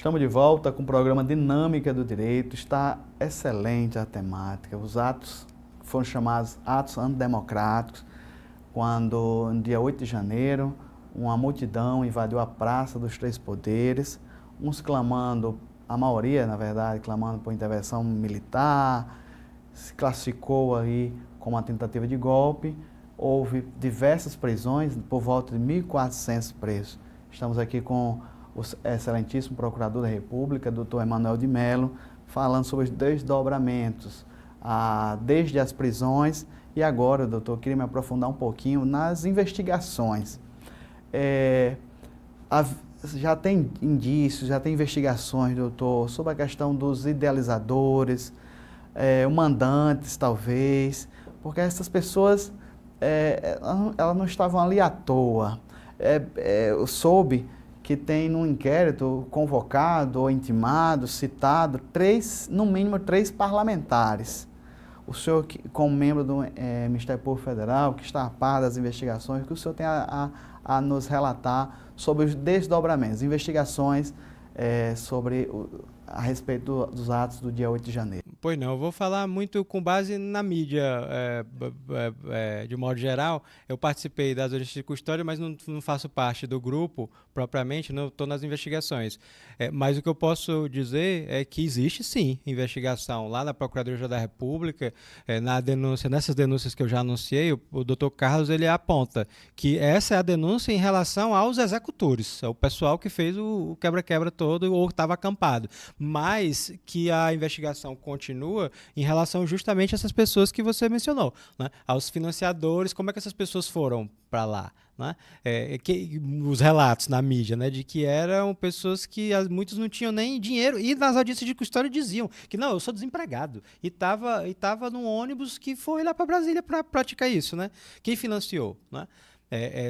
Estamos de volta com o programa Dinâmica do Direito. Está excelente a temática. Os atos foram chamados atos antidemocráticos, quando, no dia 8 de janeiro, uma multidão invadiu a Praça dos Três Poderes, uns clamando, a maioria, na verdade, clamando por intervenção militar, se classificou aí como uma tentativa de golpe. Houve diversas prisões, por volta de 1.400 presos. Estamos aqui com o excelentíssimo Procurador da República, doutor Emanuel de Mello, falando sobre os desdobramentos, desde as prisões e agora, doutor, queria me aprofundar um pouquinho nas investigações. Já tem indícios, já tem investigações, doutor, sobre a questão dos idealizadores, mandantes, talvez, porque essas pessoas, elas não estavam ali à toa. Eu soube que tem no inquérito convocado ou intimado, citado, no mínimo três parlamentares. O senhor, como membro do Ministério Público Federal, que está a par das investigações, que o senhor tem a nos relatar sobre os desdobramentos, investigações a respeito dos atos do dia 8 de janeiro. Pois não, eu vou falar muito com base na mídia, de modo geral. Eu participei das audiências de custódia, mas não faço parte do grupo propriamente, não estou nas investigações. Mas o que eu posso dizer é que existe sim investigação lá na Procuradoria da República, nessas denúncias que eu já anunciei, o doutor Carlos ele aponta que essa é a denúncia em relação aos executores, é o pessoal que fez o quebra-quebra todo ou estava acampado, mas que a investigação continua em relação justamente a essas pessoas que você mencionou, né? Aos financiadores, como é que essas pessoas foram para lá, né? Os relatos na mídia, né, de que eram pessoas que muitos não tinham nem dinheiro, e nas audiências de custódia diziam que não, eu sou desempregado, e tava num ônibus que foi lá para Brasília para praticar isso, né? Quem financiou, né?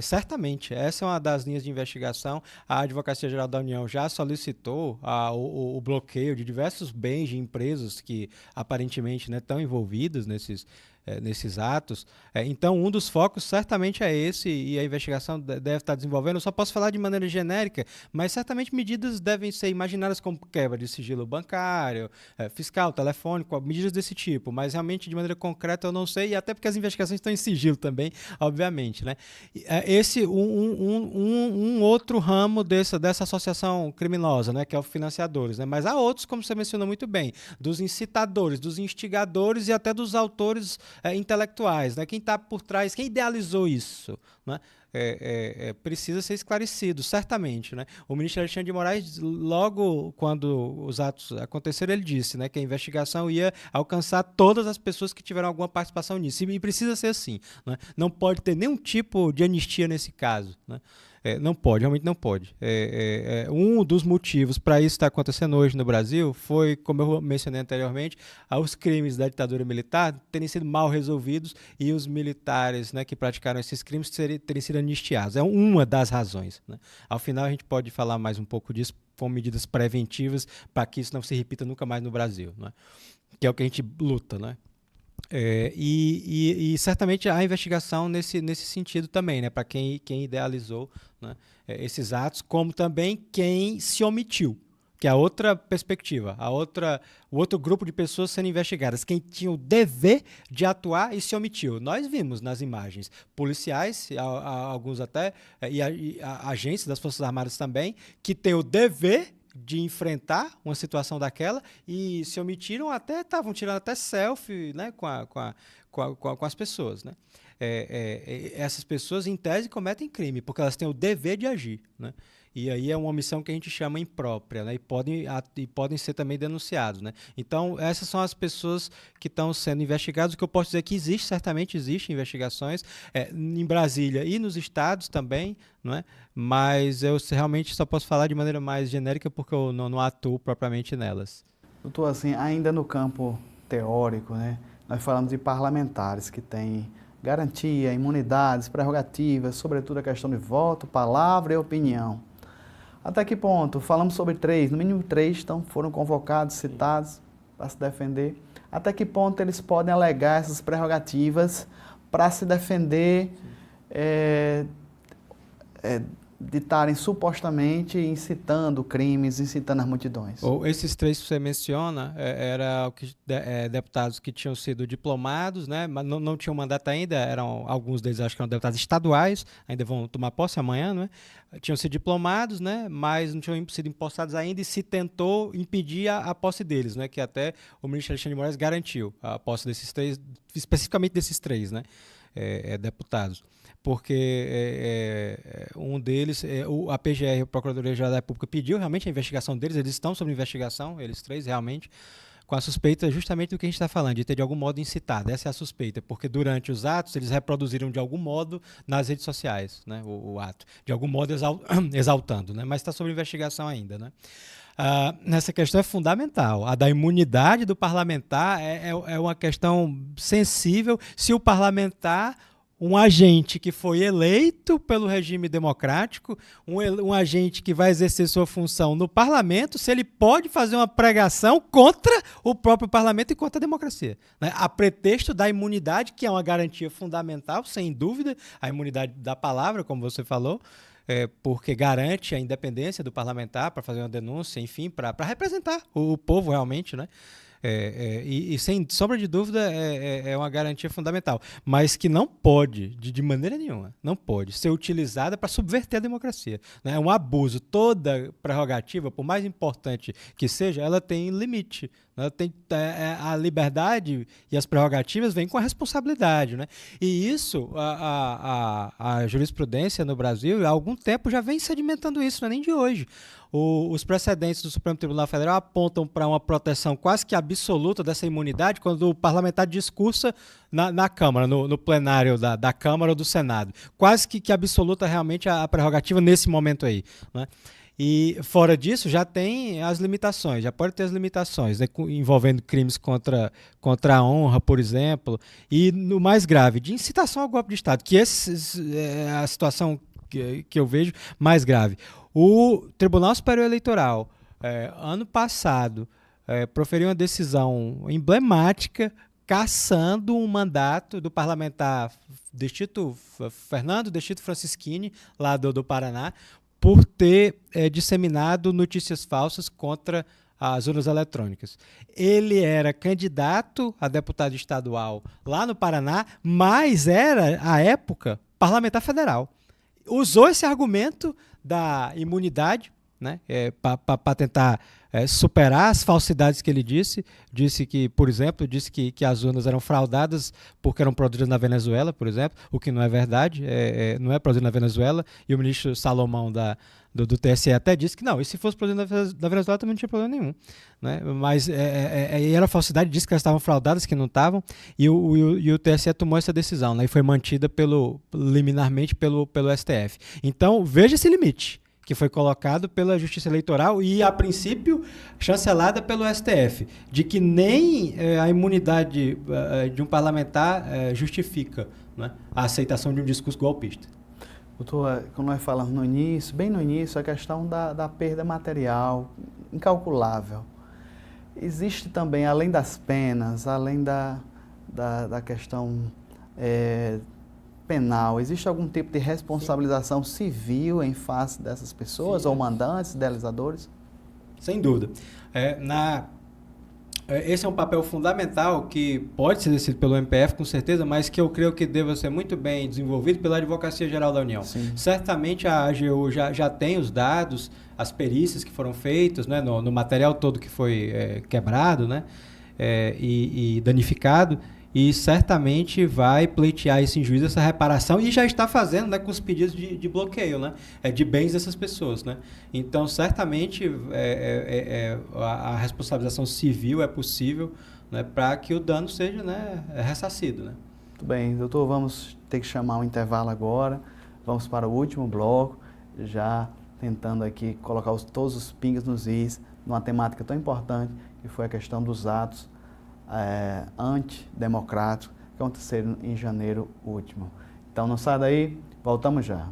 Certamente, essa é uma das linhas de investigação. A Advocacia Geral da União já solicitou o bloqueio de diversos bens de empresas que aparentemente, né, estão envolvidas nesses atos. Então, um dos focos certamente é esse, e a investigação deve estar desenvolvendo. Eu só posso falar de maneira genérica, mas certamente medidas devem ser imaginadas como quebra de sigilo bancário, fiscal, telefônico, medidas desse tipo, mas realmente de maneira concreta eu não sei, e até porque as investigações estão em sigilo também, obviamente, né? Esse um outro ramo dessa associação criminosa, né, que é o financiadores, né? Mas há outros, como você mencionou muito bem, dos incitadores, dos instigadores e até dos autores intelectuais, né? Quem está por trás, quem idealizou isso, né? Precisa ser esclarecido, certamente, né? O ministro Alexandre de Moraes, logo quando os atos aconteceram, ele disse, né, que a investigação ia alcançar todas as pessoas que tiveram alguma participação nisso, e precisa ser assim, né? Não pode ter nenhum tipo de anistia nesse caso, né? Não pode, realmente não pode. Um dos motivos para isso estar acontecendo hoje no Brasil foi, como eu mencionei anteriormente, os crimes da ditadura militar terem sido mal resolvidos e os militares, né, que praticaram esses crimes terem sido anistiados. É uma das razões, né? Ao final a gente pode falar mais um pouco disso com medidas preventivas para que isso não se repita nunca mais no Brasil, né? Que é o que a gente luta, né? E certamente há investigação nesse sentido também, né, para quem idealizou, né, esses atos, como também quem se omitiu, que é a outra perspectiva, o outro grupo de pessoas sendo investigadas, quem tinha o dever de atuar e se omitiu. Nós vimos nas imagens policiais, alguns até, e agentes das Forças Armadas também, que têm o dever de enfrentar uma situação daquela e se omitiram, até estavam tirando até selfie, né, com as pessoas, né? Essas pessoas, em tese, cometem crime, porque elas têm o dever de agir, né? E aí é uma omissão que a gente chama imprópria, né? E podem ser também denunciados, né? Então, essas são as pessoas que estão sendo investigadas. O que eu posso dizer é que certamente existem investigações em Brasília e nos estados também, não é? Mas eu realmente só posso falar de maneira mais genérica porque eu não atuo propriamente nelas. Doutor, assim, ainda no campo teórico, né? Nós falamos de parlamentares que têm garantia, imunidades, prerrogativas, sobretudo a questão de voto, palavra e opinião. Até que ponto? Falamos sobre três, no mínimo três foram convocados, citados para se defender. Até que ponto eles podem alegar essas prerrogativas para se defender de estarem supostamente incitando crimes, incitando as multidões. Ou esses três que você menciona eram deputados que tinham sido diplomados, né, mas não tinham mandato ainda, eram alguns deles, acho que eram deputados estaduais, ainda vão tomar posse amanhã, né, tinham sido diplomados, né, mas não tinham sido empossados ainda e se tentou impedir a posse deles, né, que até o ministro Alexandre de Moraes garantiu a posse desses três, especificamente desses três, né, deputados. Porque um deles, a PGR, a Procuradoria-Geral da República, pediu realmente a investigação deles, eles estão sob investigação, eles três realmente, com a suspeita justamente do que a gente está falando, de ter de algum modo incitado. Essa é a suspeita, porque durante os atos eles reproduziram de algum modo nas redes sociais, né, o ato, de algum modo exaltando, né, mas está sob investigação ainda, né. Nessa questão é fundamental. A da imunidade do parlamentar é uma questão sensível se o parlamentar, um agente que foi eleito pelo regime democrático, um agente que vai exercer sua função no parlamento, se ele pode fazer uma pregação contra o próprio parlamento e contra a democracia, né? A pretexto da imunidade, que é uma garantia fundamental, sem dúvida, a imunidade da palavra, como você falou, porque garante a independência do parlamentar para fazer uma denúncia, enfim, para representar o povo realmente, né? E sem sombra de dúvida é uma garantia fundamental, mas que não pode, de maneira nenhuma, não pode ser utilizada para subverter a democracia, né? É um abuso. Toda prerrogativa, por mais importante que seja, ela tem limite, né? A liberdade e as prerrogativas vêm com a responsabilidade, né? E isso, a jurisprudência no Brasil, há algum tempo já vem sedimentando isso, não é nem de hoje. Os precedentes do Supremo Tribunal Federal apontam para uma proteção quase que absoluta dessa imunidade quando o parlamentar discursa na Câmara, no plenário da Câmara ou do Senado. Quase que absoluta realmente a prerrogativa nesse momento aí, né? E fora disso já tem as limitações, já pode ter as limitações, né, envolvendo crimes contra a honra, por exemplo, e no mais grave, de incitação ao golpe de Estado, que essa é a situação que eu vejo mais grave. O Tribunal Superior Eleitoral, ano passado, proferiu uma decisão emblemática cassando um mandato do parlamentar Fernando Destituto Francischini, lá do Paraná, por ter disseminado notícias falsas contra as urnas eletrônicas. Ele era candidato a deputado estadual lá no Paraná, mas era, à época, parlamentar federal. Usou esse argumento da imunidade, né, para tentar superar as falsidades que ele disse que, por exemplo, que as urnas eram fraudadas porque eram produzidas na Venezuela, por exemplo, o que não é verdade, não é produzido na Venezuela, e o ministro Salomão do TSE até disse que não, e se fosse produzido na Venezuela também não tinha problema nenhum, né? Mas era falsidade, disse que elas estavam fraudadas, que não estavam, e o TSE tomou essa decisão, né, e foi mantida liminarmente pelo STF. Então, veja esse limite que foi colocado pela Justiça Eleitoral e, a princípio, chancelada pelo STF, de que nem a imunidade de um parlamentar justifica, né, a aceitação de um discurso golpista. Doutor, como nós falamos no início, bem no início, a questão da perda material incalculável. Existe também, além das penas, além da questão penal, existe algum tipo de responsabilização civil em face dessas pessoas, ou mandantes, idealizadores? Sem dúvida. Esse é um papel fundamental que pode ser exercido pelo MPF, com certeza, mas que eu creio que deva ser muito bem desenvolvido pela Advocacia Geral da União. Sim. Certamente a AGU já tem os dados, as perícias que foram feitas, né, no material todo que foi quebrado, né, e danificado, e certamente vai pleitear esse juízo, essa reparação, e já está fazendo, né, com os pedidos de bloqueio, né, de bens dessas pessoas, né. Então, certamente, a responsabilização civil é possível, né, para que o dano seja, né, ressarcido, né. Muito bem, doutor, vamos ter que chamar um intervalo agora, vamos para o último bloco, já tentando aqui colocar todos os pingos nos is, numa temática tão importante, que foi a questão dos atos antidemocráticos que aconteceram em janeiro último. Então não sai daí, voltamos já.